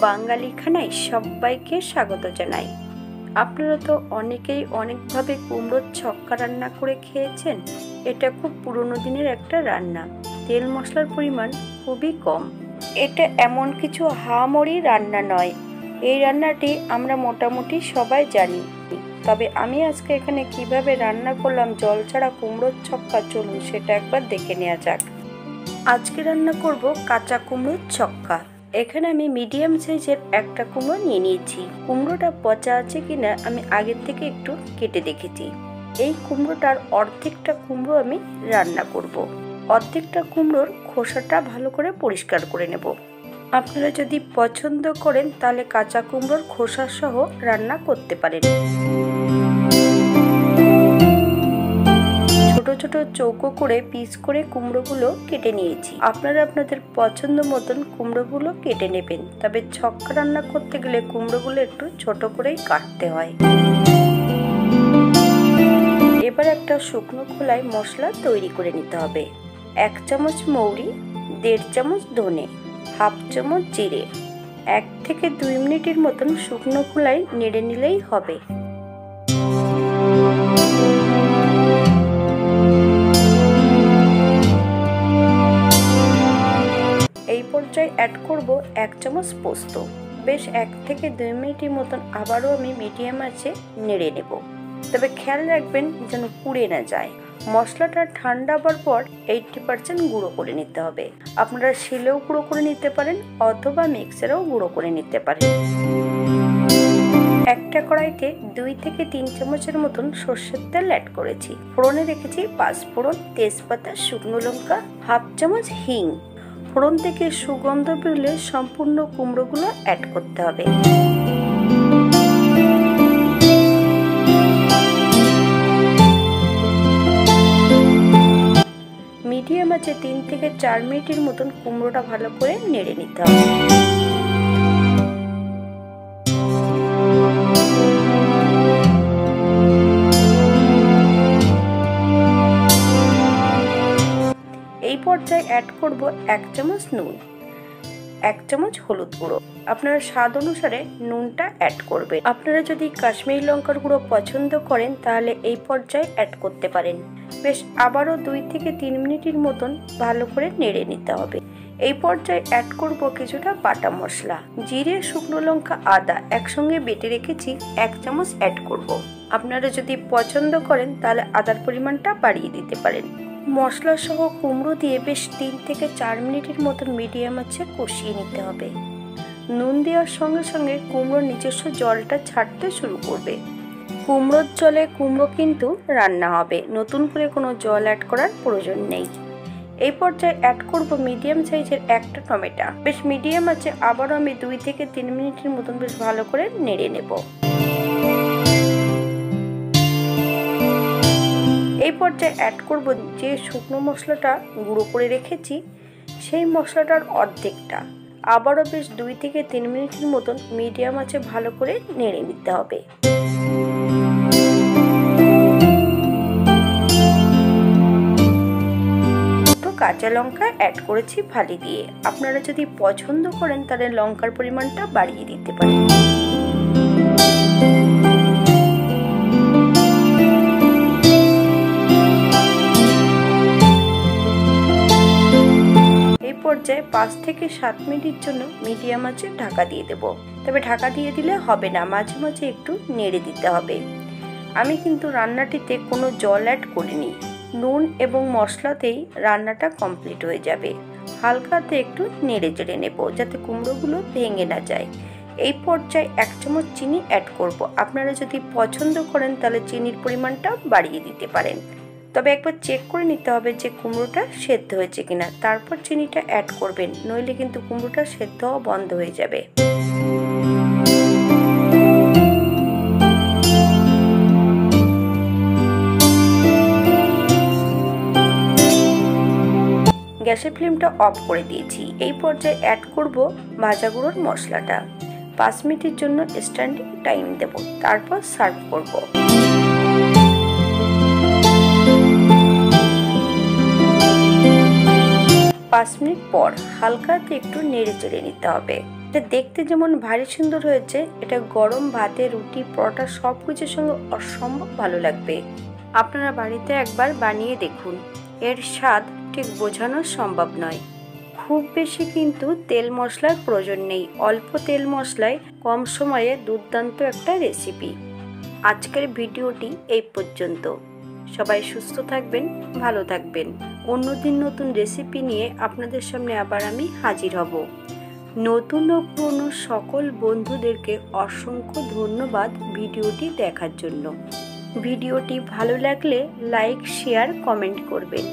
বাঙালি খানায় সবাইকে স্বাগত জানাই। আপনারা তো অনেকেই অনেকভাবে কুমড়োর ছক্কা রান্না করে খেয়েছেন। এটা খুব পুরনো দিনের একটা রান্না। তেল মশলার পরিমাণ খুবই কম। এটা এমন কিছু হাড়ি রান্না নয়। এই রান্নাটি আমরা মোটামুটি সবাই জানি। তবে আমি আজকে এখানে কিভাবে রান্না করলাম জল ছাড়া কুমড়োর ছক্কা, চলুন সেটা একবার দেখে নেওয়া যাক। আজকে রান্না করব কাঁচা কুমড়োর ছক্কা। এখানে আমি মিডিয়াম সাইজের একটা কুমড়ো নিয়ে নিয়েছি। কুমড়োটা পচা আছে কিনা আমি আগের থেকে একটু কেটে দেখেছি। এই কুমড়োটার অর্ধেকটা কুমড়ো আমি রান্না করব। অর্ধেকটা কুমড়োর খোসাটা ভালো করে পরিষ্কার করে নেব। আপনারা যদি পছন্দ করেন তাহলে কাঁচা কুমড়োর খোসা সহ রান্না করতে পারেন। ছোট ছোট চৌকো করে পিস করে কুমড়োগুলো কেটে নিয়েছি। আপনারা আপনাদের পছন্দ মতন কুমড়োগুলো কেটে নেবেন। তবে ছক্কা রান্না করতে গেলে কুমড়োগুলো একটু ছোট করেই কাটতে হয়। এবার একটা শুকনো খোলায় মশলা তৈরি করে নিতে হবে। 1 চামচ মৌরি, 1.5 চামচ ধনে, 1/2 চামচ জিরে। 1 থেকে 2 মিনিটের মতন শুকনো খোলায় নেড়ে নিলেই হবে। এই পর্যায়ে অ্যাড করব 1 চামচ পোস্ত। বেশ 1 থেকে 2 মিনিটের মতন আবারও আমি মিডিয়াম আঁচে নেড়ে নেব। তবে খেয়াল রাখবেন যেন পুড়ে না যায়। মশলাটা ঠান্ডা হবার পর 80% গুঁড়ো করে নিতে হবে। আপনারা শিলেও গুঁড়ো করে নিতে পারেন অথবা মিক্সারেও গুঁড়ো করে নিতে পারেন। একটা কড়াইতে 2 থেকে 3 চামচের মতন সর্ষের তেল অ্যাড করেছি। ফোড়নে রেখেছি 5 ফোড়ন, তেজপাতা, শুকনো লঙ্কা, 1/2 চামচ হিং। ফোড়ন থেকে সুগন্ধ বেরোলে সম্পূর্ণ কুমড়োগুলো অ্যাড করতে হবে। মিডিয়াম আঁচে 3 থেকে 4 মিনিটের মতন কুমড়োটা ভালো করে নেড়ে নিতে হবে। এই পর্যায়ে অ্যাড করব 1 চামচ নুন, 1 চামচ হলুদ গুঁড়ো। আপনারা স্বাদ অনুসারে নুনটা অ্যাড করবেন। আপনারা যদি কাশ্মীরি লঙ্কার গুঁড়ো পছন্দ করেন তাহলে এই পর্যায়ে অ্যাড করতে পারেন। বেশ আবারও 2 থেকে 3 মিনিটের মতন ভালো করে নেড়ে নিতে হবে। এই পর্যায়ে অ্যাড করব কিছুটা বাটা মশলা। জিরে, শুকনো লঙ্কা, আদা একসঙ্গে বেটে রেখেছি 1 চামচ অ্যাড করব। আপনারা যদি পছন্দ করেন তাহলে আদার পরিমাণটা বাড়িয়ে দিতে পারেন। মশলা সহ কুমড়ো দিয়ে বেশ 3 থেকে 4 মিনিটের মতন মিডিয়াম আঁচে কষিয়ে নিতে হবে। নুন দেওয়ার সঙ্গে সঙ্গে কুমড়োর নিজস্ব জলটা ছাড়তে শুরু করবে। কুমড়োর জলে কুমড়ো কিন্তু রান্না হবে, নতুন করে কোনো জল অ্যাড করার প্রয়োজন নেই। এই পর্যায়ে অ্যাড করব মিডিয়াম সাইজের একটা টমেটো। বেশ মিডিয়াম আছে আবারও আমি 2 থেকে 3 মিনিটের মতন বেশ ভালো করে নেড়ে নেব। এই পর্যায়ে অ্যাড করব যে শুকনো মশলাটা গুঁড়ো করে রেখেছি সেই মশলাটার অর্ধেকটা। আবারও বেশ 2 থেকে 3 মিনিটের মতন মিডিয়াম আঁচে ভালো করে নেড়ে নিতে হবে। কাঁচা লঙ্কা অ্যাড করেছি ফালি দিয়ে। আপনারা যদি পছন্দ করেন তাহলে লঙ্কার পরিমাণটা বাড়িয়ে দিতে পারেন। এই পর্যায়ে 5 থেকে 7 মিনিটের জন্য মিডিয়াম আঁচে ঢাকা দিয়ে দেব। তবে ঢাকা দিয়ে দিলে হবে না, মাঝে মাঝে একটু নেড়ে দিতে হবে। আমি কিন্তু রান্নাটিতে কোনো জল অ্যাড করিনি। নুন এবং মশলাতেই রান্নাটা কমপ্লিট হয়ে যাবে। হালকাতে একটু নেড়ে চেড়ে নেব যাতে কুমড়োগুলো ভেঙে না যায়। এই পর্যায়ে 1 চামচ চিনি অ্যাড করব। আপনারা যদি পছন্দ করেন তাহলে চিনির পরিমাণটা বাড়িয়ে দিতে পারেন। তবে একবার চেক করে নিতে হবে যে কুমড়োটা সেদ্ধ হয়েছে কিনা, তারপর চিনিটা অ্যাড করবেন, নইলে কিন্তু কুমড়োটা সেদ্ধ হওয়া বন্ধ হয়ে যাবে। গ্যাসের ফ্লেমটা অফ করে দিয়েছি। এই পর্যায়ে অ্যাড করব ভাজা গুঁড়োর মশলাটা। 5 মিনিটের জন্য স্ট্যান্ডিং টাইম দেব, তারপর সার্ভ করব। 5 মিনিট পর হালকা একটু নেড়ে চেড়ে নিতে হবে। এটা দেখতে যেমন ভারী সুন্দর হয়েছে, এটা গরম ভাতে, রুটি, পরোটা সব কিছুর সঙ্গে অসম্ভব ভালো লাগবে। আপনারা বাড়িতে একবার বানিয়ে দেখুন, এর স্বাদ ঠিক বোঝানো সম্ভব নয়। খুব বেশি কিন্তু তেল মশলার প্রয়োজন নেই, অল্প তেল মশলায় কম সময়ে দুর্দান্ত একটা রেসিপি। আজকের ভিডিওটি এই পর্যন্ত। সবাই সুস্থ থাকবেন, ভালো থাকবেন। অন্যদিন নতুন রেসিপি নিয়ে আপনাদের সামনে আবার আমি হাজির হব। নতুন ও পুরনো সকল বন্ধুদেরকে অসংখ্য ধন্যবাদ ভিডিওটি দেখার জন্য। ভিডিওটি ভালো লাগলে লাইক, শেয়ার, কমেন্ট করবেন।